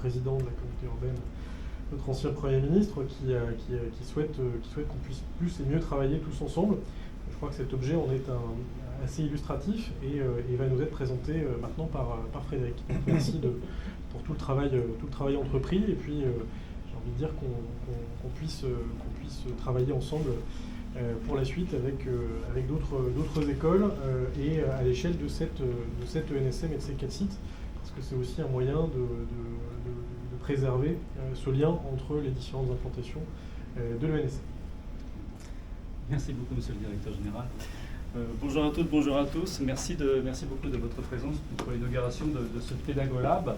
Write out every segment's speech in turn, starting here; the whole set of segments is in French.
président de la communauté urbaine, notre ancien Premier ministre, qui souhaite qu'on puisse plus et mieux travailler tous ensemble. Je crois que cet objet en est assez illustratif et va nous être présenté maintenant par Frédéric. Donc, merci pour tout le travail entrepris, et puis j'ai envie de dire qu'on puisse travailler ensemble pour la suite avec d'autres écoles et à l'échelle de cette ENSM et de ces 4 sites, parce que c'est aussi un moyen de préserver ce lien entre les différentes implantations de l'ENSM. Merci beaucoup, monsieur le directeur général. Bonjour à toutes, bonjour à tous. Merci beaucoup de votre présence pour l'inauguration de ce Pédagolab,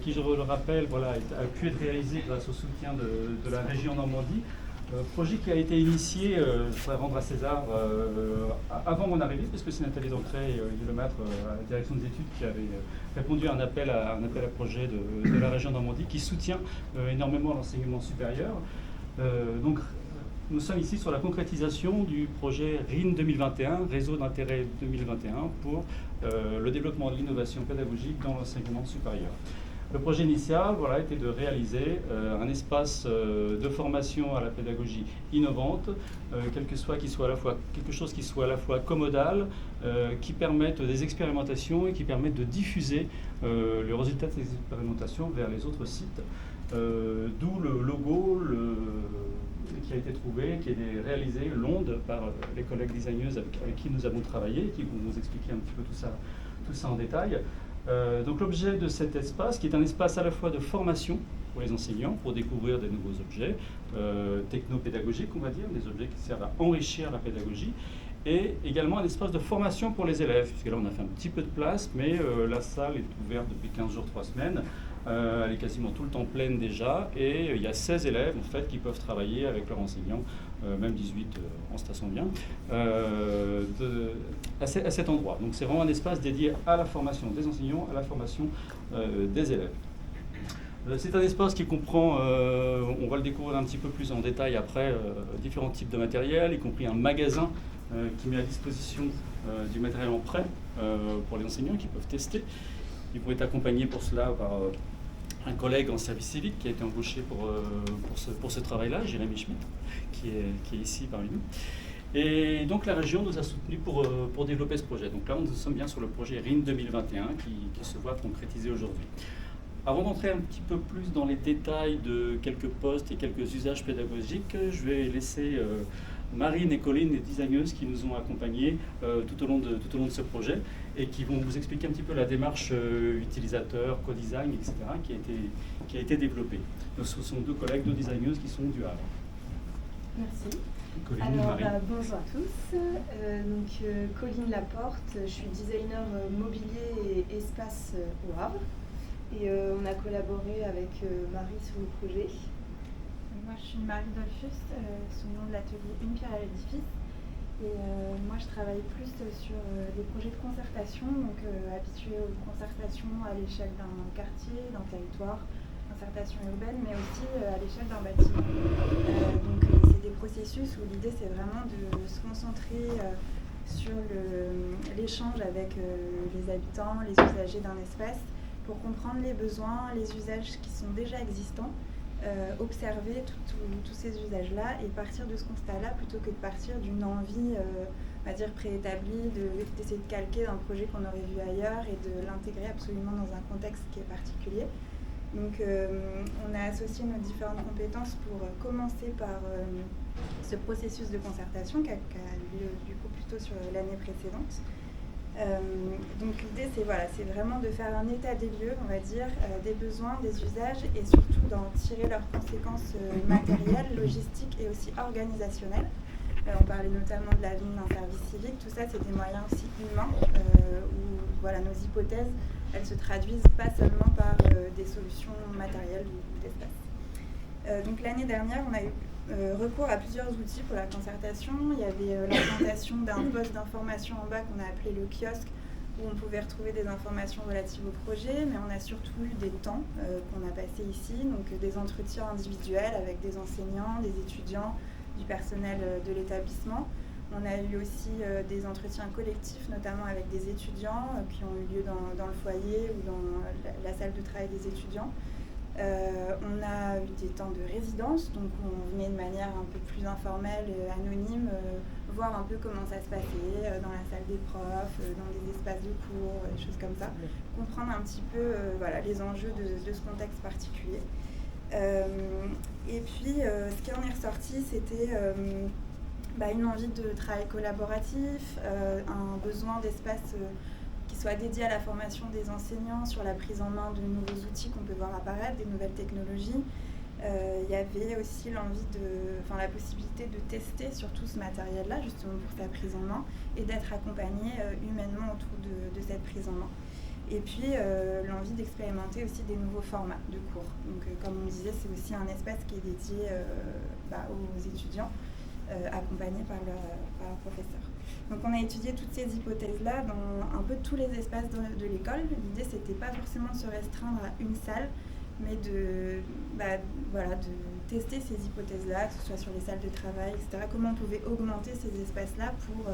qui, je le rappelle, a pu être réalisé grâce au soutien de la région Normandie. Projet qui a été initié, je voudrais rendre à César, avant mon arrivée, puisque c'est Nathalie Dancret et Olivier Lemaitre à la direction des études qui avaient répondu à un appel à projet de la région Normandie, qui soutient énormément l'enseignement supérieur. Donc, nous sommes ici sur la concrétisation du projet RIN 2021, Réseau d'intérêt 2021, pour le développement de l'innovation pédagogique dans l'enseignement supérieur. Le projet initial était de réaliser un espace de formation à la pédagogie innovante, quelque chose qui soit à la fois commodal, qui permette des expérimentations et qui permette de diffuser le résultat de ces expérimentations vers les autres sites. D'où le logo qui a été trouvé, qui est réalisé, l'onde, par les collègues designeuses avec qui nous avons travaillé, qui vont nous expliquer un petit peu tout ça en détail. Donc l'objet de cet espace, qui est un espace à la fois de formation pour les enseignants, pour découvrir des nouveaux objets, technopédagogiques, on va dire, des objets qui servent à enrichir la pédagogie, et également un espace de formation pour les élèves, puisque là on a fait un petit peu de place, mais la salle est ouverte depuis 15 jours, 3 semaines. Elle est quasiment tout le temps pleine déjà, et il y a 16 élèves en fait qui peuvent travailler avec leurs enseignants, même 18 en se tassant bien, à cet endroit. Donc c'est vraiment un espace dédié à la formation des enseignants, à la formation des élèves. C'est un espace qui comprend, on va le découvrir un petit peu plus en détail après, différents types de matériel, y compris un magasin qui met à disposition du matériel en prêt pour les enseignants qui peuvent tester. Ils vont être accompagnés pour cela par un collègue en service civique qui a été embauché pour ce travail-là, Jérémy Schmitt, qui est ici parmi nous. Et donc la région nous a soutenus pour développer ce projet. Donc là, nous sommes bien sur le projet RIN 2021 qui se voit concrétisé aujourd'hui. Avant d'entrer un petit peu plus dans les détails de quelques postes et quelques usages pédagogiques, je vais laisser Marine et Colline, les designeuses qui nous ont accompagnés tout au long de ce projet et qui vont vous expliquer un petit peu la démarche utilisateur, co-design, etc. qui a été développée. Donc, ce sont 2 collègues, 2 designeuses qui sont du Havre. Merci. Colline, alors, bonjour à tous. Colline Laporte, je suis designer mobilier et espace au Havre. Et on a collaboré avec Marie sur le projet. Moi, je suis Marie Dolphus, sous le nom de l'atelier Une pierre à l'édifice. Et moi, je travaille plus sur des projets de concertation, donc habituée aux concertations à l'échelle d'un quartier, d'un territoire, concertation urbaine, mais aussi à l'échelle d'un bâtiment. C'est des processus où l'idée, c'est vraiment de se concentrer sur l'échange avec les habitants, les usagers d'un espace, pour comprendre les besoins, les usages qui sont déjà existants, observer tous ces usages-là et partir de ce constat-là plutôt que de partir d'une envie, on va dire, préétablie, d'essayer de calquer un projet qu'on aurait vu ailleurs et de l'intégrer absolument dans un contexte qui est particulier. Donc on a associé nos différentes compétences pour commencer par ce processus de concertation qui a eu lieu du coup plutôt sur l'année précédente. Donc l'idée c'est vraiment de faire un état des lieux, on va dire, des besoins, des usages et surtout d'en tirer leurs conséquences matérielles, logistiques et aussi organisationnelles. On parlait notamment de la vie d'un service civique, tout ça c'est des moyens aussi humains où nos hypothèses elles se traduisent pas seulement par des solutions matérielles ou d'espace. Donc l'année dernière on a eu recours à plusieurs outils pour la concertation. Il y avait l'implantation d'un poste d'information en bas qu'on a appelé le kiosque, où on pouvait retrouver des informations relatives au projet, mais on a surtout eu des temps qu'on a passés ici, donc des entretiens individuels avec des enseignants, des étudiants, du personnel de l'établissement. On a eu aussi des entretiens collectifs, notamment avec des étudiants qui ont eu lieu dans le foyer ou dans la salle de travail des étudiants. On a eu des temps de résidence, donc on venait de manière un peu plus informelle, anonyme, voir un peu comment ça se passait dans la salle des profs, dans des espaces de cours, des choses comme ça. Comprendre un petit peu voilà, les enjeux de ce contexte particulier. Et puis, ce qui en est ressorti, c'était une envie de travail collaboratif, un besoin d'espace qui soit dédié à la formation des enseignants sur la prise en main de nouveaux outils qu'on peut voir apparaître, des nouvelles technologies. Il y avait aussi la possibilité de tester surtout ce matériel-là, justement pour sa prise en main, et d'être accompagné humainement autour de cette prise en main. Et puis l'envie d'expérimenter aussi des nouveaux formats de cours. Donc comme on disait, c'est aussi un espace qui est dédié aux étudiants, accompagnés par leur professeur. Donc on a étudié toutes ces hypothèses-là dans un peu tous les espaces de l'école. L'idée, c'était pas forcément de se restreindre à une salle, mais de tester ces hypothèses-là, que ce soit sur les salles de travail, etc. Comment on pouvait augmenter ces espaces-là pour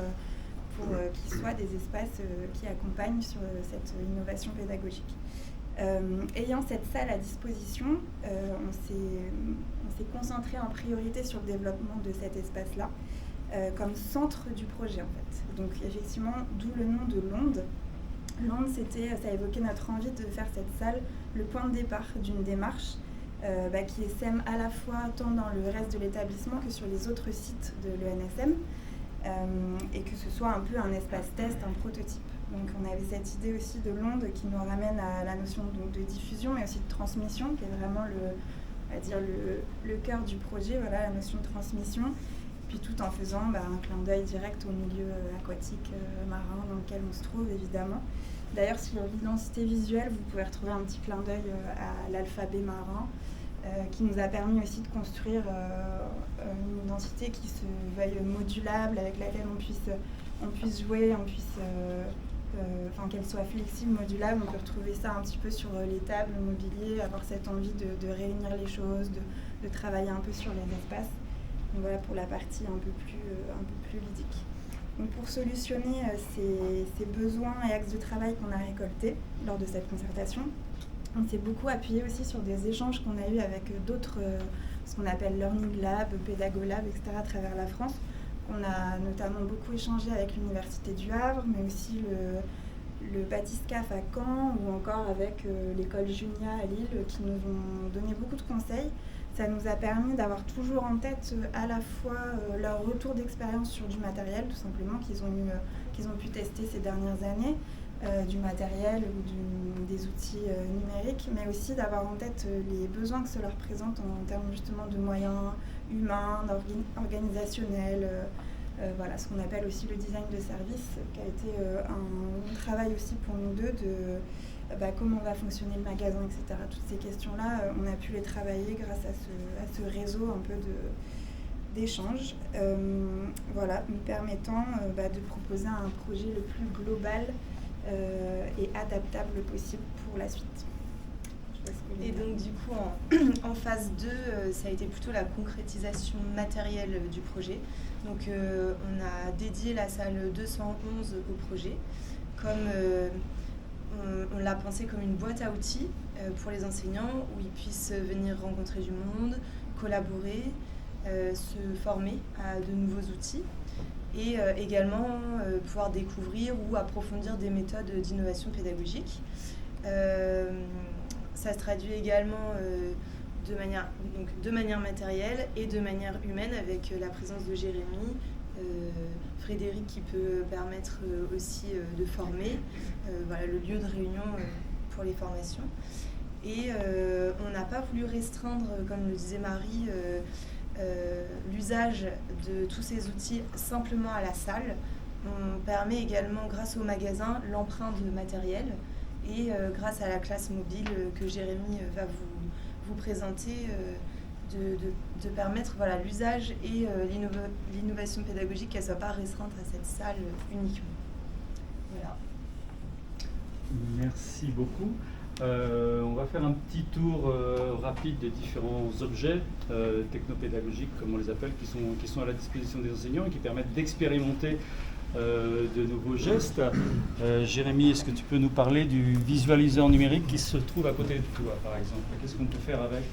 qu'ils soient des espaces qui accompagnent sur cette innovation pédagogique. Ayant cette salle à disposition, on s'est concentré en priorité sur le développement de cet espace-là comme centre du projet en fait. Donc effectivement, d'où le nom de l'onde. L'onde, ça évoquait notre envie de faire cette salle le point de départ d'une démarche qui sème à la fois tant dans le reste de l'établissement que sur les autres sites de l'ENSM. Et que ce soit un peu un espace test, un prototype. Donc on avait cette idée aussi de l'onde qui nous ramène à la notion de diffusion, mais aussi de transmission, qui est vraiment le cœur du projet, voilà, la notion de transmission, puis tout en faisant un clin d'œil direct au milieu aquatique marin dans lequel on se trouve, évidemment. D'ailleurs, sur l'identité visuelle, vous pouvez retrouver un petit clin d'œil à l'alphabet marin, qui nous a permis aussi de construire une identité qui se veuille modulable, avec laquelle on puisse jouer, qu'elle soit flexible, modulable. On peut retrouver ça un petit peu sur les tables, le mobilier, avoir cette envie de réunir les choses, de travailler un peu sur les espaces. Donc voilà pour la partie un peu plus ludique. Donc pour solutionner ces besoins et axes de travail qu'on a récoltés lors de cette concertation, on s'est beaucoup appuyé aussi sur des échanges qu'on a eus avec d'autres, ce qu'on appelle Learning Lab, Pédagolab, etc. à travers la France. On a notamment beaucoup échangé avec l'Université du Havre, mais aussi le Bathyscaphe à Caen ou encore avec l'école Junia à Lille qui nous ont donné beaucoup de conseils. Ça nous a permis d'avoir toujours en tête à la fois leur retour d'expérience sur du matériel, tout simplement, qu'ils ont pu tester ces dernières années, du matériel ou des outils numériques, mais aussi d'avoir en tête les besoins que cela représente en termes justement de moyens humains, organisationnels, ce qu'on appelle aussi le design de service, qui a été un travail aussi pour nous deux de comment va fonctionner le magasin, etc. Toutes ces questions-là, on a pu les travailler grâce à ce réseau un peu d'échanges, nous permettant de proposer un projet le plus global et adaptable possible pour la suite. Et donc du coup, en phase 2, ça a été plutôt la concrétisation matérielle du projet. Donc on a dédié la salle 211 au projet, comme on l'a pensé comme une boîte à outils pour les enseignants, où ils puissent venir rencontrer du monde, collaborer, se former à de nouveaux outils, et également pouvoir découvrir ou approfondir des méthodes d'innovation pédagogique. Ça se traduit également de manière matérielle et de manière humaine, avec la présence de Jérémy, Frédéric qui peut permettre aussi de former, le lieu de réunion pour les formations. Et on n'a pas voulu restreindre, comme le disait Marie, l'usage de tous ces outils simplement à la salle. On permet également, grâce au magasin, l'emprunt de matériel, et grâce à la classe mobile que Jérémy va vous présenter, de permettre l'usage et l'innovation pédagogique, qu'elle ne soit pas restreinte à cette salle uniquement. Voilà. Merci beaucoup. On va faire un petit tour rapide des différents objets technopédagogiques, comme on les appelle, qui sont à la disposition des enseignants et qui permettent d'expérimenter de nouveaux gestes. Jérémy, est-ce que tu peux nous parler du visualiseur numérique qui se trouve à côté de toi, par exemple? Qu'est-ce qu'on peut faire avec?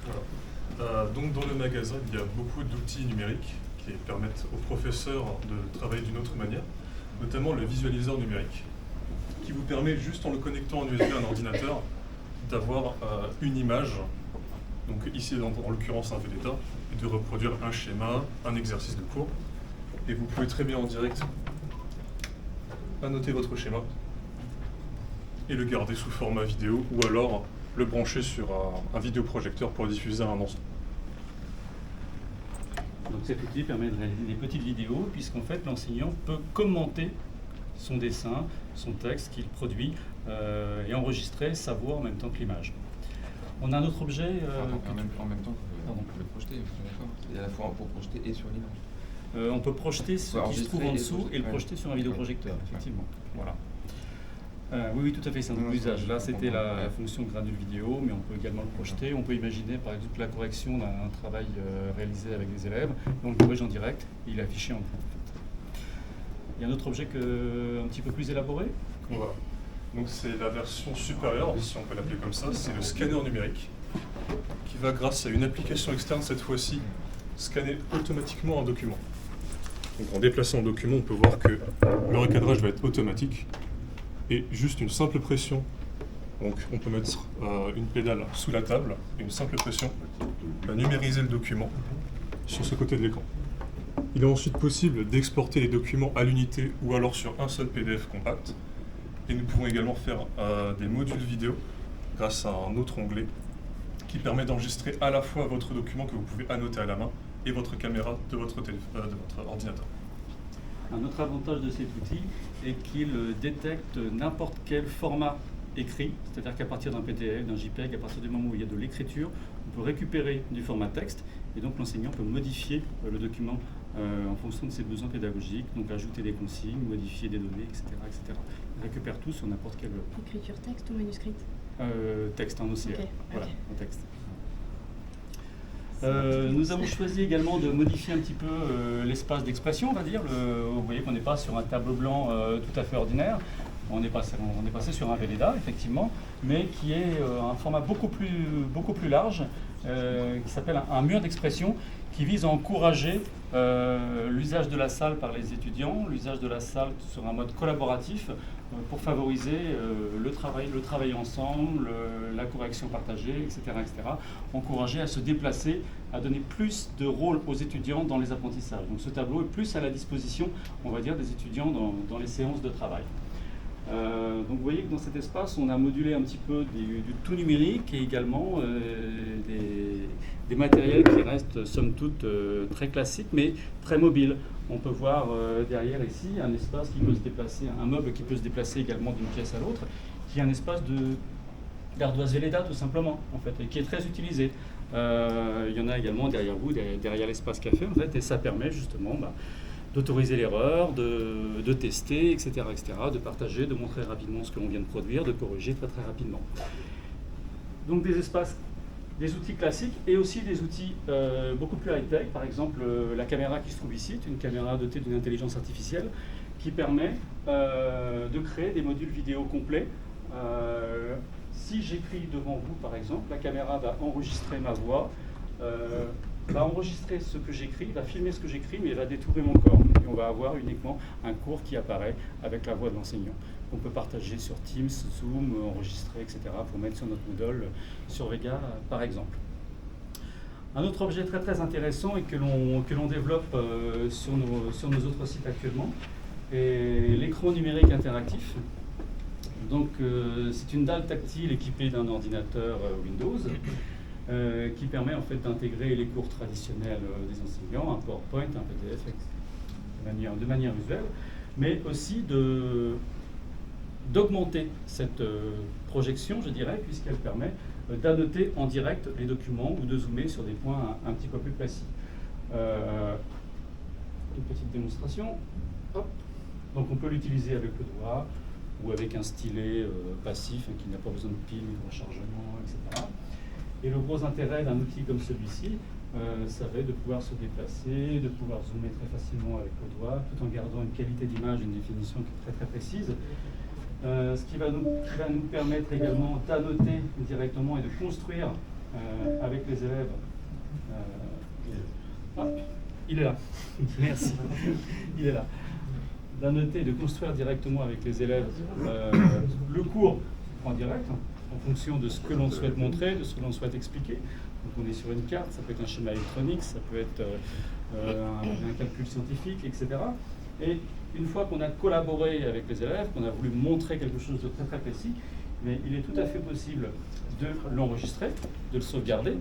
Voilà. Donc dans le magasin, il y a beaucoup d'outils numériques qui permettent aux professeurs de travailler d'une autre manière, notamment le visualiseur numérique, qui vous permet, juste en le connectant en USB à un ordinateur, d'avoir une image, donc ici en l'occurrence un fait d'état, et de reproduire un schéma, un exercice de cours. Et vous pouvez très bien en direct annoter votre schéma et le garder sous format vidéo, ou alors le brancher sur un vidéoprojecteur pour le diffuser à un instant. Donc cet outil permet de réaliser des petites vidéos, puisqu'en fait l'enseignant peut commenter son dessin, son texte qu'il produit et enregistrer sa voix en même temps que l'image. On a un autre objet... en même temps qu'on peut le projeter, d'accord. C'est à la fois pour projeter et sur l'image. On peut projeter ce qui se trouve en dessous et le projeter sur un vidéoprojecteur, Ouais. effectivement. Voilà. Oui, tout à fait, c'est un double usage. Là, c'était la fonction gradule vidéo, mais on peut également le projeter. On peut imaginer, par exemple, la correction d'un travail réalisé avec des élèves. On le corrige en direct et il est affiché en plan. En fait. Il y a un autre objet un petit peu plus élaboré. Voilà. Donc c'est la version supérieure, si on peut l'appeler comme ça, c'est le scanner numérique, qui va, grâce à une application externe cette fois-ci, scanner automatiquement un document. Donc en déplaçant un document, on peut voir que le recadrage va être automatique. Et juste une simple pression, donc on peut mettre une pédale sous la table, et une simple pression va numériser le document sur ce côté de l'écran. Il est ensuite possible d'exporter les documents à l'unité ou alors sur un seul PDF compact. Et nous pouvons également faire des modules vidéo grâce à un autre onglet qui permet d'enregistrer à la fois votre document que vous pouvez annoter à la main et votre caméra de votre ordinateur. Un autre avantage de cet outil est qu'il détecte n'importe quel format écrit, c'est-à-dire qu'à partir d'un PDF, d'un JPEG, à partir du moment où il y a de l'écriture, on peut récupérer du format texte et donc l'enseignant peut modifier le document en fonction de ses besoins pédagogiques, donc ajouter des consignes, modifier des données, etc. etc. Il récupère tout sur n'importe quel... Écriture texte ou manuscrite? Texte, en OCR. Okay, Voilà, okay. en texte. Nous avons choisi également de modifier un petit peu l'espace d'expression, on va dire. Vous voyez qu'on n'est pas sur un tableau blanc tout à fait ordinaire. On est passé sur un Velleda, effectivement, mais qui est un format beaucoup plus large, qui s'appelle un mur d'expression, qui vise à encourager l'usage de la salle par les étudiants, l'usage de la salle sur un mode collaboratif, pour favoriser le travail ensemble, la correction partagée, etc., etc. Encourager à se déplacer, à donner plus de rôle aux étudiants dans les apprentissages. Donc ce tableau est plus à la disposition, on va dire, des étudiants dans les séances de travail. Donc vous voyez que dans cet espace, on a modulé un petit peu du tout numérique et également des matériels qui restent somme toute très classiques mais très mobiles. On peut voir derrière ici un espace qui peut se déplacer, un meuble qui peut se déplacer également d'une pièce à l'autre, qui est un espace d'ardoise Velleda tout simplement, en fait, et qui est très utilisé. Il y en a également derrière vous, derrière l'espace café, en fait, et ça permet justement d'autoriser l'erreur, de tester, etc., etc., de partager, de montrer rapidement ce que l'on vient de produire, de corriger très très rapidement. Donc des espaces, des outils classiques et aussi des outils beaucoup plus high-tech. Par exemple, la caméra qui se trouve ici, est une caméra dotée d'une intelligence artificielle qui permet de créer des modules vidéo complets. Si j'écris devant vous, par exemple, la caméra va enregistrer ma voix, va enregistrer ce que j'écris, va filmer ce que j'écris, mais va détourer mon corps. Et on va avoir uniquement un cours qui apparaît avec la voix de l'enseignant. On peut partager sur Teams, Zoom, enregistrer, etc. pour mettre sur notre Moodle, sur Vega, par exemple. Un autre objet très très intéressant et que l'on développe sur nos autres sites actuellement est l'écran numérique interactif. Donc c'est une dalle tactile équipée d'un ordinateur Windows qui permet en fait d'intégrer les cours traditionnels des enseignants, un PowerPoint, un PDF de manière visuelle, mais aussi d'augmenter cette projection, je dirais, puisqu'elle permet d'annoter en direct les documents ou de zoomer sur des points un petit peu plus précis. Une petite démonstration. Hop. Donc on peut l'utiliser avec le doigt ou avec un stylet passif qui n'a pas besoin de pile, de rechargement, etc. Et le gros intérêt d'un outil comme celui-ci ça va être de pouvoir se déplacer, de pouvoir zoomer très facilement avec le doigt, tout en gardant une qualité d'image, une définition qui est très très précise. Ce qui va nous permettre également d'annoter directement et de construire avec les élèves. Il est là. Merci. Il est là. D'annoter et de construire directement avec les élèves le cours en direct, en fonction de ce que l'on souhaite montrer, de ce que l'on souhaite expliquer. Donc on est sur une carte, ça peut être un schéma électronique, ça peut être un calcul scientifique, etc. Et une fois qu'on a collaboré avec les élèves, qu'on a voulu montrer quelque chose de très très précis, mais il est tout à fait possible de l'enregistrer, de le sauvegarder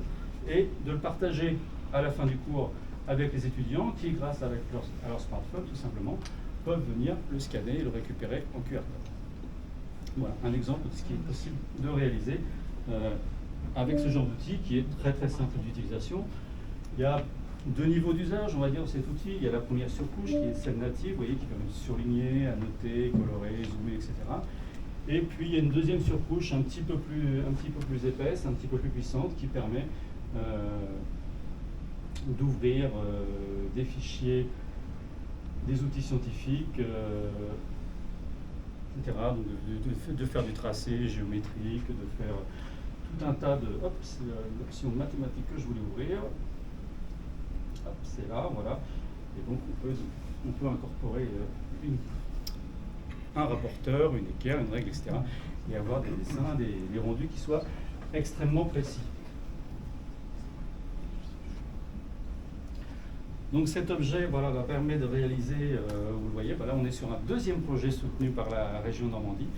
et de le partager à la fin du cours avec les étudiants qui, grâce à leur smartphone, tout simplement, peuvent venir le scanner et le récupérer en QR code. Voilà un exemple de ce qui est possible de réaliser avec ce genre d'outil qui est très très simple d'utilisation. Il y a deux niveaux d'usage, on va dire, de cet outil. Il y a la première surcouche qui est celle native, vous voyez, qui permet de surligner, annoter, colorer, zoomer, etc. Et puis il y a une deuxième surcouche un petit peu plus épaisse, un petit peu plus puissante, qui permet d'ouvrir des fichiers, des outils scientifiques, etc. Donc de faire du tracé géométrique, de faire tout un tas de... Hop, c'est l'option mathématique que je voulais ouvrir. Hop, c'est là, voilà. Et donc on peut incorporer un rapporteur, une équerre, une règle, etc. Et avoir des dessins, des rendus qui soient extrêmement précis. Donc cet objet va permettre de réaliser, vous le voyez, on est sur un deuxième projet soutenu par la région Normandie,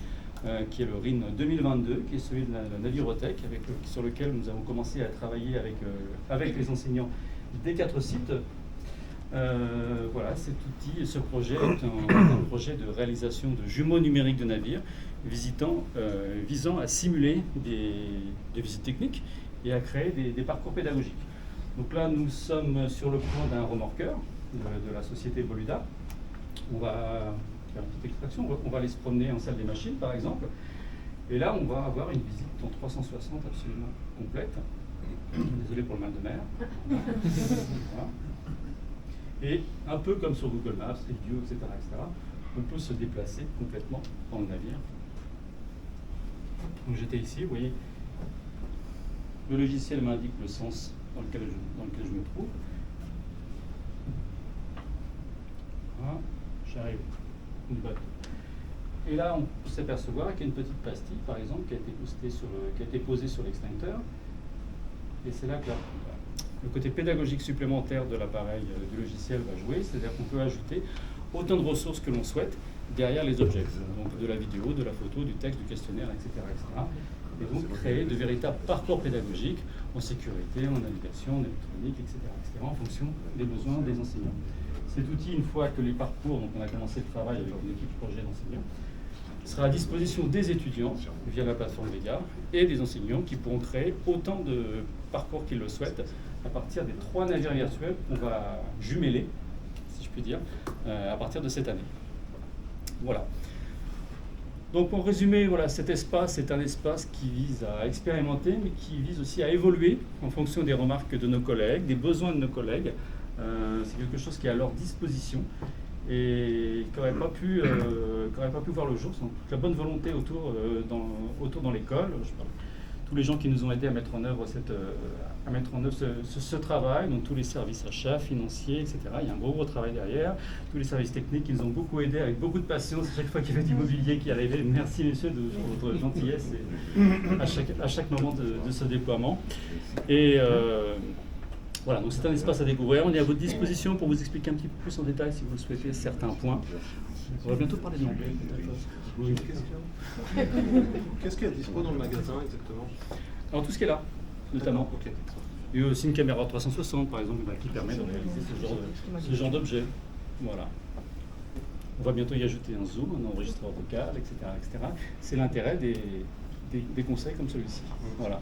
qui est le RIN 2022, qui est celui de la Navirothèque, sur lequel nous avons commencé à travailler avec les enseignants des 4 sites. Voilà, cet outil, ce projet est un projet de réalisation de jumeaux numériques de navires visant à simuler des visites techniques et à créer des parcours pédagogiques. Donc là, nous sommes sur le plan d'un remorqueur de la société Boluda. On va faire une petite extraction, on va aller se promener en salle des machines, par exemple. Et là, on va avoir une visite en 360 absolument complète. Désolé pour le mal de mer. Voilà. Et un peu comme sur Google Maps, Street View, etc., on peut se déplacer complètement dans le navire. Donc j'étais ici, vous voyez, le logiciel m'indique le sens dans lequel je me trouve. Voilà, j'arrive au bateau. Et là, on peut s'apercevoir qu'il y a une petite pastille, par exemple, qui a été posée sur l'extincteur. Et c'est là que le côté pédagogique supplémentaire de l'appareil, du logiciel va jouer, c'est-à-dire qu'on peut ajouter autant de ressources que l'on souhaite derrière les objets, donc de la vidéo, de la photo, du texte, du questionnaire, etc. Et donc créer de véritables parcours pédagogiques en sécurité, en navigation, en électronique, etc., en fonction des besoins des enseignants. Cet outil, une fois que les parcours, donc on a commencé le travail avec une équipe projet d'enseignants, sera à disposition des étudiants via la plateforme Vega et des enseignants qui pourront créer autant de parcours qu'ils le souhaitent à partir des 3 navires virtuels qu'on va jumeler, si je puis dire, à partir de cette année. Voilà. Donc en résumé, voilà, cet espace est un espace qui vise à expérimenter, mais qui vise aussi à évoluer en fonction des remarques de nos collègues, des besoins de nos collègues. C'est quelque chose qui est à leur disposition et qui n'aurait pas pu voir le jour sans toute la bonne volonté autour dans l'école. Je parle tous les gens qui nous ont aidés à mettre en œuvre ce travail, donc tous les services achats, financiers, etc. Il y a un gros travail derrière. Tous les services techniques qui nous ont beaucoup aidés avec beaucoup de patience à chaque fois qu'il y avait du mobilier qui arrivait. Merci messieurs de votre gentillesse à chaque moment de ce déploiement. Et voilà, donc c'est un espace à découvrir. On est à votre disposition pour vous expliquer un petit peu plus en détail, si vous le souhaitez, certains points. On va bientôt parler de l'anglais. Oui. Qu'est-ce qu'il y a dispo dans le magasin exactement? Alors tout ce qui est là, notamment. Okay. Il y a aussi une caméra 360 par exemple qui permet de réaliser ce genre d'objet. Voilà. On va bientôt y ajouter un zoom, un enregistreur vocal, etc. etc. C'est l'intérêt des conseils comme celui-ci. Voilà.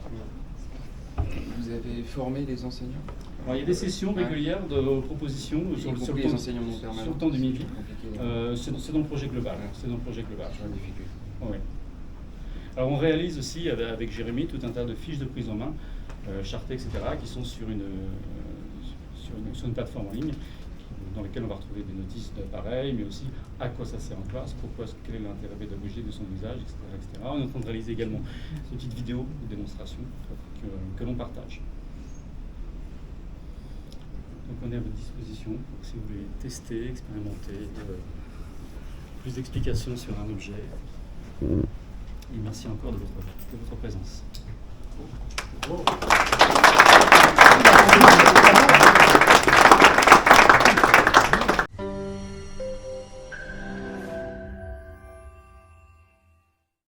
Vous avez formé les enseignants? Alors, il y a des sessions régulières de propositions sur le temps du MIVI. C'est dans le projet global. C'est dans le projet global. Oui. Alors on réalise aussi avec Jérémy tout un tas de fiches de prise en main, chartées, etc., qui sont sur sur une plateforme en ligne dans laquelle on va retrouver des notices d'appareil, mais aussi à quoi ça sert en classe, quel est l'intérêt pédagogique de son usage, etc., etc. On est en train de réaliser également une petite vidéo de démonstration que l'on partage. Donc on est à votre disposition pour, si vous voulez tester, expérimenter, plus d'explications sur un objet. Et merci encore de votre présence. Wow.